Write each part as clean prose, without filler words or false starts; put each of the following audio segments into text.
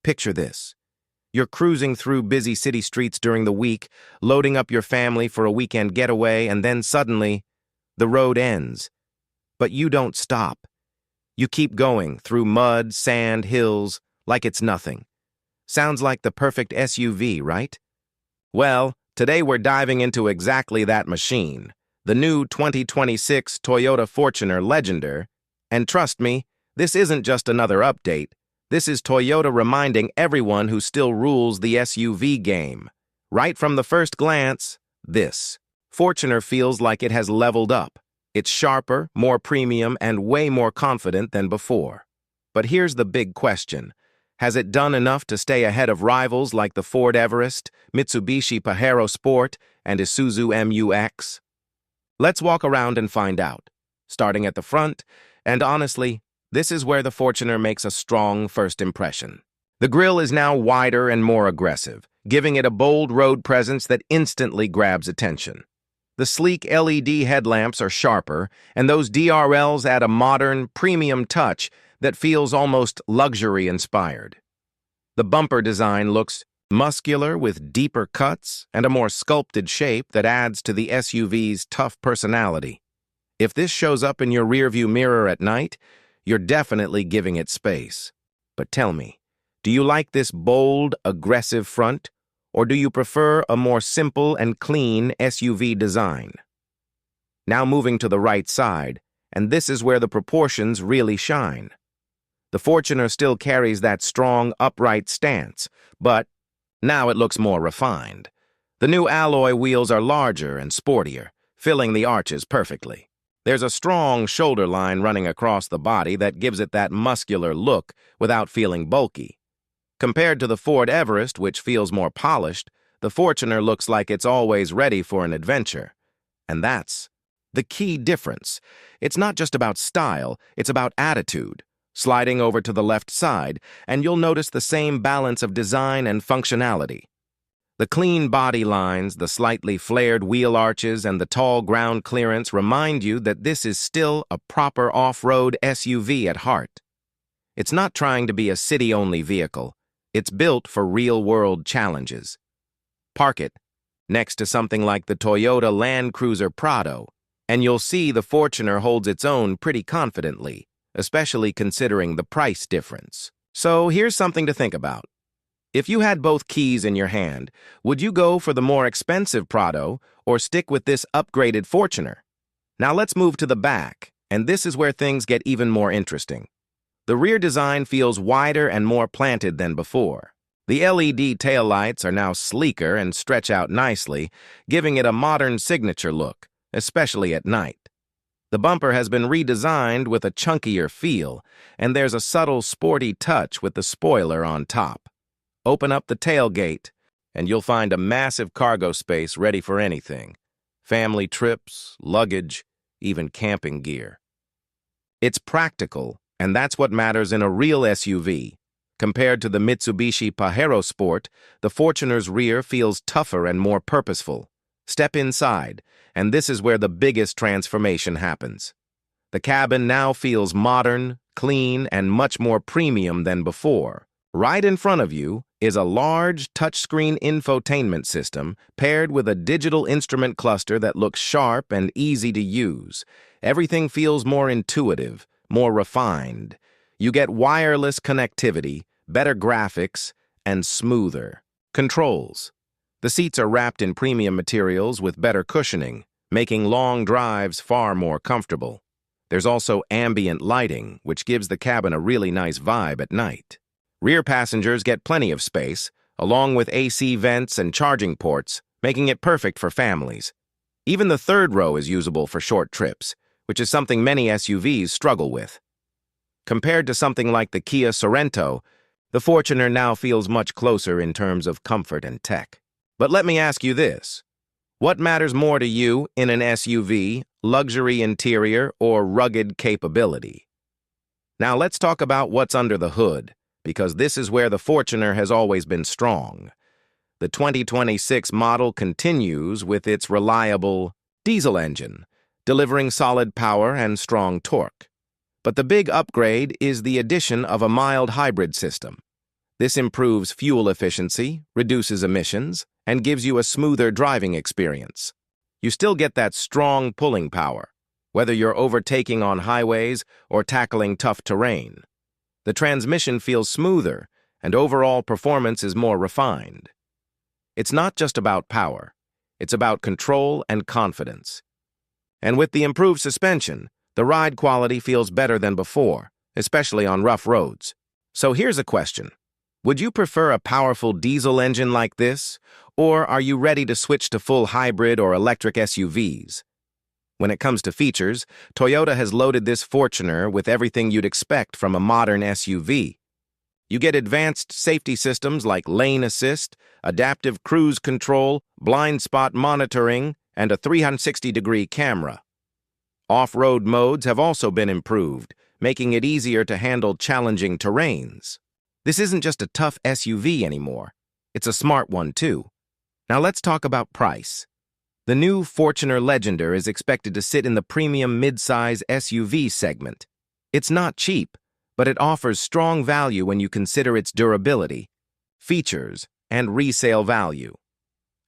Picture this. You're cruising through busy city streets during the week, loading up your family for a weekend getaway, and then suddenly, the road ends. But you don't stop. You keep going through mud, sand, hills, like it's nothing. Sounds like the perfect SUV, right? Well, today we're diving into exactly that machine, the new 2026 Toyota Fortuner Legender. And trust me, this isn't just another update. This is Toyota reminding everyone who still rules the SUV game. Right from the first glance, this Fortuner feels like it has leveled up. It's sharper, more premium, and way more confident than before. But here's the big question. Has it done enough to stay ahead of rivals like the Ford Everest, Mitsubishi Pajero Sport, and Isuzu MU-X? Let's walk around and find out, starting at the front, and honestly, this is where the Fortuner makes a strong first impression. The grille is now wider and more aggressive, giving it a bold road presence that instantly grabs attention. The sleek LED headlamps are sharper, and those DRLs add a modern, premium touch that feels almost luxury-inspired. The bumper design looks muscular with deeper cuts and a more sculpted shape that adds to the SUV's tough personality. If this shows up in your rearview mirror at night, you're definitely giving it space. But tell me, do you like this bold, aggressive front, or do you prefer a more simple and clean SUV design? Now moving to the right side, and this is where the proportions really shine. The Fortuner still carries that strong, upright stance, but now it looks more refined. The new alloy wheels are larger and sportier, filling the arches perfectly. There's a strong shoulder line running across the body that gives it that muscular look without feeling bulky. Compared to the Ford Everest, which feels more polished, the Fortuner looks like it's always ready for an adventure. And that's the key difference. It's not just about style, it's about attitude. Sliding over to the left side, and you'll notice the same balance of design and functionality. The clean body lines, the slightly flared wheel arches, and the tall ground clearance remind you that this is still a proper off-road SUV at heart. It's not trying to be a city-only vehicle. It's built for real-world challenges. Park it next to something like the Toyota Land Cruiser Prado, and you'll see the Fortuner holds its own pretty confidently, especially considering the price difference. So here's something to think about. If you had both keys in your hand, would you go for the more expensive Prado or stick with this upgraded Fortuner? Now let's move to the back, and this is where things get even more interesting. The rear design feels wider and more planted than before. The LED taillights are now sleeker and stretch out nicely, giving it a modern signature look, especially at night. The bumper has been redesigned with a chunkier feel, and there's a subtle sporty touch with the spoiler on top. Open up the tailgate, and you'll find a massive cargo space ready for anything. Family trips, luggage, even camping gear. It's practical, and that's what matters in a real SUV. Compared to the Mitsubishi Pajero Sport, the Fortuner's rear feels tougher and more purposeful. Step inside, and this is where the biggest transformation happens. The cabin now feels modern, clean, and much more premium than before. Right in front of you is a large touchscreen infotainment system paired with a digital instrument cluster that looks sharp and easy to use. Everything feels more intuitive, more refined. You get wireless connectivity, better graphics, and smoother controls. The seats are wrapped in premium materials with better cushioning, making long drives far more comfortable. There's also ambient lighting, which gives the cabin a really nice vibe at night. Rear passengers get plenty of space, along with AC vents and charging ports, making it perfect for families. Even the third row is usable for short trips, which is something many SUVs struggle with. Compared to something like the Kia Sorento, the Fortuner now feels much closer in terms of comfort and tech. But let me ask you this. What matters more to you in an SUV, luxury interior, or rugged capability? Now let's talk about what's under the hood, because this is where the Fortuner has always been strong. The 2026 model continues with its reliable diesel engine, delivering solid power and strong torque. But the big upgrade is the addition of a mild hybrid system. This improves fuel efficiency, reduces emissions, and gives you a smoother driving experience. You still get that strong pulling power, whether you're overtaking on highways or tackling tough terrain. The transmission feels smoother, and overall performance is more refined. It's not just about power, it's about control and confidence. And with the improved suspension, the ride quality feels better than before, especially on rough roads. So here's a question. Would you prefer a powerful diesel engine like this, or are you ready to switch to full hybrid or electric SUVs? When it comes to features, Toyota has loaded this Fortuner with everything you'd expect from a modern SUV. You get advanced safety systems like lane assist, adaptive cruise control, blind spot monitoring, and a 360-degree camera. Off-road modes have also been improved, making it easier to handle challenging terrains. This isn't just a tough SUV anymore. It's a smart one, too. Now let's talk about price. The new Fortuner Legender is expected to sit in the premium mid-size SUV segment. It's not cheap, but it offers strong value when you consider its durability, features, and resale value.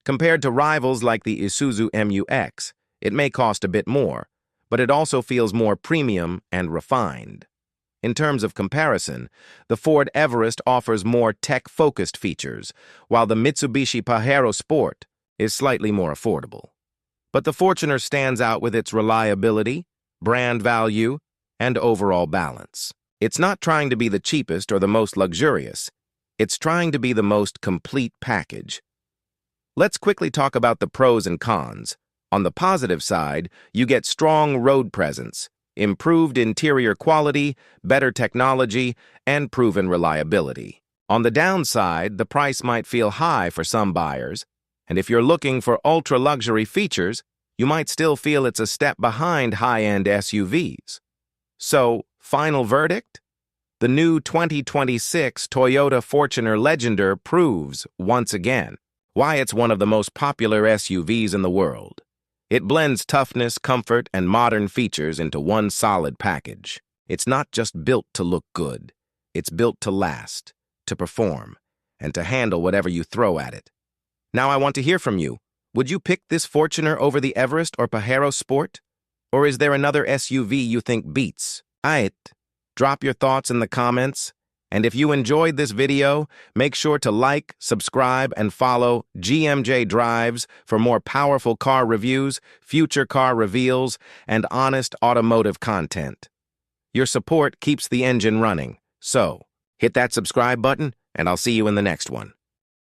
Compared to rivals like the Isuzu MU-X, it may cost a bit more, but it also feels more premium and refined. In terms of comparison, the Ford Everest offers more tech-focused features, while the Mitsubishi Pajero Sport is slightly more affordable. But the Fortuner stands out with its reliability, brand value, and overall balance. It's not trying to be the cheapest or the most luxurious. It's trying to be the most complete package. Let's quickly talk about the pros and cons. On the positive side, you get strong road presence, improved interior quality, better technology, and proven reliability. On the downside, the price might feel high for some buyers, and if you're looking for ultra-luxury features, you might still feel it's a step behind high-end SUVs. So, final verdict? The new 2026 Toyota Fortuner Legender proves, once again, why it's one of the most popular SUVs in the world. It blends toughness, comfort, and modern features into one solid package. It's not just built to look good. It's built to last, to perform, and to handle whatever you throw at it. Now I want to hear from you. Would you pick this Fortuner over the Everest or Pajero Sport? Or is there another SUV you think beats? Drop your thoughts in the comments. And if you enjoyed this video, make sure to like, subscribe, and follow GMJ Drives for more powerful car reviews, future car reveals, and honest automotive content. Your support keeps the engine running. So, hit that subscribe button, and I'll see you in the next one.